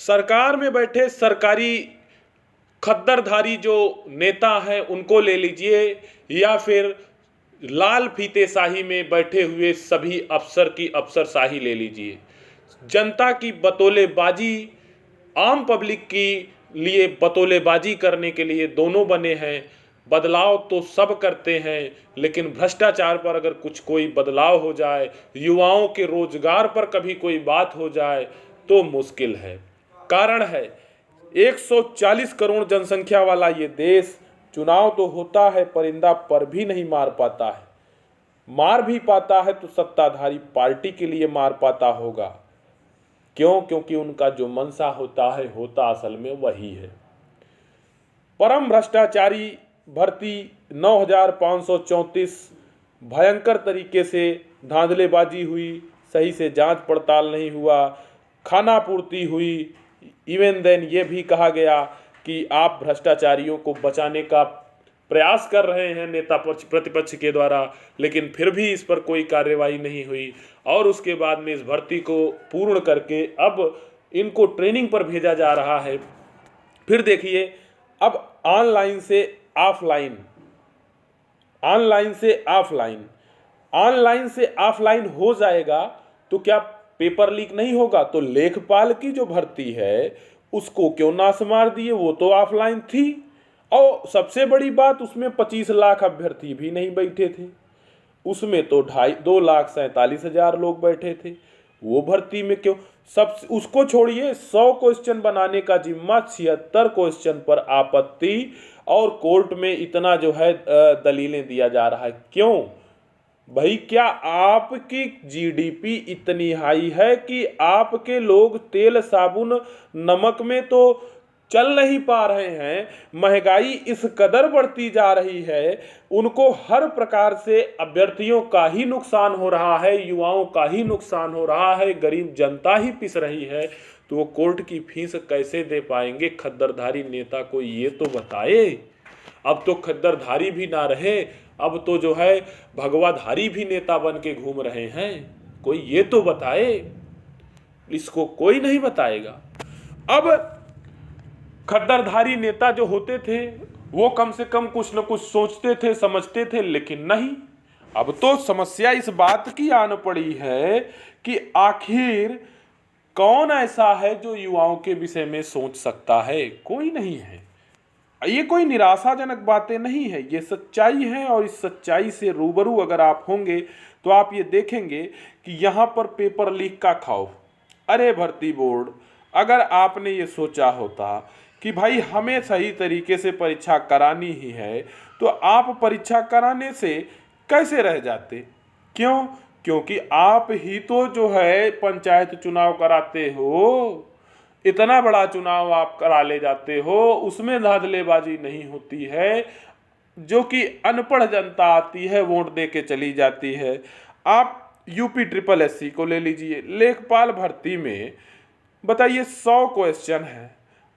सरकार में बैठे सरकारी खद्दरधारी जो नेता हैं उनको ले लीजिए, या फिर लाल फीतेशाही में बैठे हुए सभी अफसर की अफसरशाही ले लीजिए। जनता की बतौलेबाजी, आम पब्लिक की लिए बतौलेबाजी करने के लिए दोनों बने हैं। बदलाव तो सब करते हैं, लेकिन भ्रष्टाचार पर अगर कुछ कोई बदलाव हो जाए, युवाओं के रोजगार पर कभी कोई बात हो जाए तो मुश्किल है। कारण है 140 करोड़ जनसंख्या वाला ये देश, चुनाव तो होता है, परिंदा पर भी नहीं मार पाता है। मार भी पाता है तो सत्ताधारी पार्टी के लिए मार पाता होगा। क्यों? क्योंकि उनका जो मंशा होता है, होता असल में वही है। परम भ्रष्टाचारी भर्ती 9534, भयंकर तरीके से धांधलेबाजी हुई, सही से जांच पड़ताल नहीं हुआ, खानापूर्ति हुई। इवन देन ये भी कहा गया कि आप भ्रष्टाचारियों को बचाने का प्रयास कर रहे हैं नेता प्रतिपक्ष के द्वारा, लेकिन फिर भी इस पर कोई कार्रवाई नहीं हुई। और उसके बाद में इस भर्ती को पूर्ण करके अब इनको ट्रेनिंग पर भेजा जा रहा है। फिर देखिए, अब ऑनलाइन से ऑफलाइन, ऑनलाइन से ऑफलाइन, ऑनलाइन से ऑफलाइन हो जाएगा तो क्या पेपर लीक नहीं होगा? तो लेखपाल की जो भर्ती है उसको क्यों नाश मार दिए? वो तो ऑफलाइन थी, और सबसे बड़ी बात, उसमें 25 लाख अभ्यर्थी भी नहीं बैठे थे, उसमें तो 2,47,000 लोग बैठे थे। वो भर्ती में क्यों? सब उसको छोड़िए, 100 क्वेश्चन बनाने का जिम्मा, 76 क्वेश्चन पर आपत्ति, और कोर्ट में इतना जो है दलीलें दिया जा रहा है। क्यों भाई? क्या आपकी जीडीपी इतनी हाई है कि आपके लोग तेल साबुन नमक में तो चल नहीं पा रहे हैं? महंगाई इस कदर बढ़ती जा रही है, उनको हर प्रकार से अभ्यर्थियों का ही नुकसान हो रहा है, युवाओं का ही नुकसान हो रहा है, गरीब जनता ही पिस रही है, तो वो कोर्ट की फीस कैसे दे पाएंगे? खद्दरधारी नेता को ये तो बताए। अब तो खद्दरधारी भी ना रहे, अब तो जो है भगवाधारी भी नेता बन के घूम रहे हैं। कोई ये तो बताए, इसको कोई नहीं बताएगा। अब खद्दरधारी नेता जो होते थे वो कम से कम कुछ न कुछ सोचते थे, समझते थे, लेकिन नहीं। अब तो समस्या इस बात की आन पड़ी है कि आखिर कौन ऐसा है जो युवाओं के विषय में सोच सकता है? कोई नहीं है। ये कोई निराशाजनक बातें नहीं है, ये सच्चाई है, और इस सच्चाई से रूबरू अगर आप होंगे तो आप ये देखेंगे कि यहाँ पर पेपर लीक का खौफ। अरे भर्ती बोर्ड, अगर आपने ये सोचा होता कि भाई हमें सही तरीके से परीक्षा करानी ही है, तो आप परीक्षा कराने से कैसे रह जाते? क्यों? क्योंकि आप ही तो जो है पंचायत चुनाव कराते हो, इतना बड़ा चुनाव आप करा ले जाते हो, उसमें धांधलेबाजी नहीं होती है, जो कि अनपढ़ जनता आती है, वोट दे के चली जाती है। आप यूपी SSS को ले लीजिए, लेखपाल भर्ती में बताइए 100 क्वेश्चन है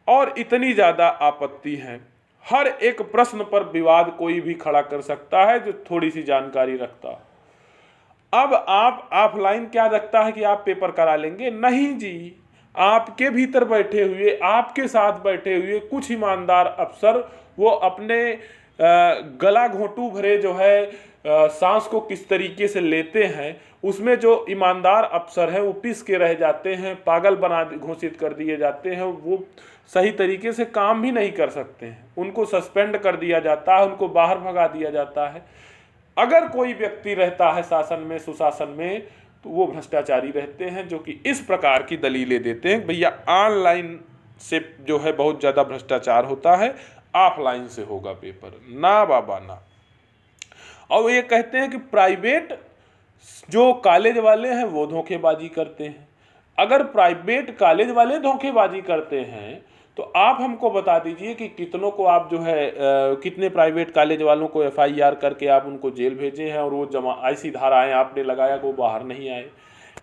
और इतनी ज़्यादा आपत्ति है। हर एक प्रश्न पर विवाद कोई भी खड़ा कर सकता है जो थोड़ी सी जानकारी रखता। अब आप ऑफलाइन क्या लगता है कि आप पेपर करा लेंगे? नहीं जी, आपके भीतर बैठे हुए, आपके साथ बैठे हुए कुछ ईमानदार अफसर वो अपने गला घोंटू भरे जो है सांस को किस तरीके से लेते हैं, उसमें जो ईमानदार अफसर हैं वो पिस के रह जाते हैं, पागल बना घोषित कर दिए जाते हैं। वो सही तरीके से काम भी नहीं कर सकते हैं, उनको सस्पेंड कर दिया जाता है, उनको बाहर भगा दिया जाता है। अगर कोई व्यक्ति रहता है शासन में, सुशासन में, तो वो भ्रष्टाचारी रहते हैं, जो कि इस प्रकार की दलीलें देते हैं भैया ऑनलाइन से जो है बहुत ज़्यादा भ्रष्टाचार होता है, ऑफलाइन से होगा पेपर। ना बाबा ना। और ये कहते हैं कि प्राइवेट जो कॉलेज वाले हैं वो धोखेबाजी करते हैं। अगर प्राइवेट कॉलेज वाले धोखेबाजी करते हैं तो आप हमको बता दीजिए कि कितनों को आप जो है कितने प्राइवेट कॉलेज वालों को FIR करके आप उनको जेल भेजे हैं, और वो ऐसी धाराएं आपने लगाया कि वो बाहर नहीं आए।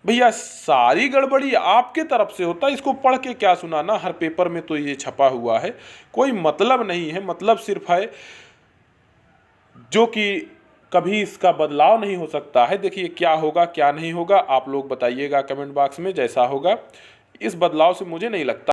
भैया सारी गड़बड़ी आपके तरफ से होता है, इसको पढ़ के क्या सुनाना? हर पेपर में तो ये छपा हुआ है, कोई मतलब नहीं है। मतलब सिर्फ है जो कि कभी इसका बदलाव नहीं हो सकता है। देखिए क्या होगा क्या नहीं होगा आप लोग बताइएगा कमेंट बॉक्स में, जैसा होगा। इस बदलाव से मुझे नहीं लगता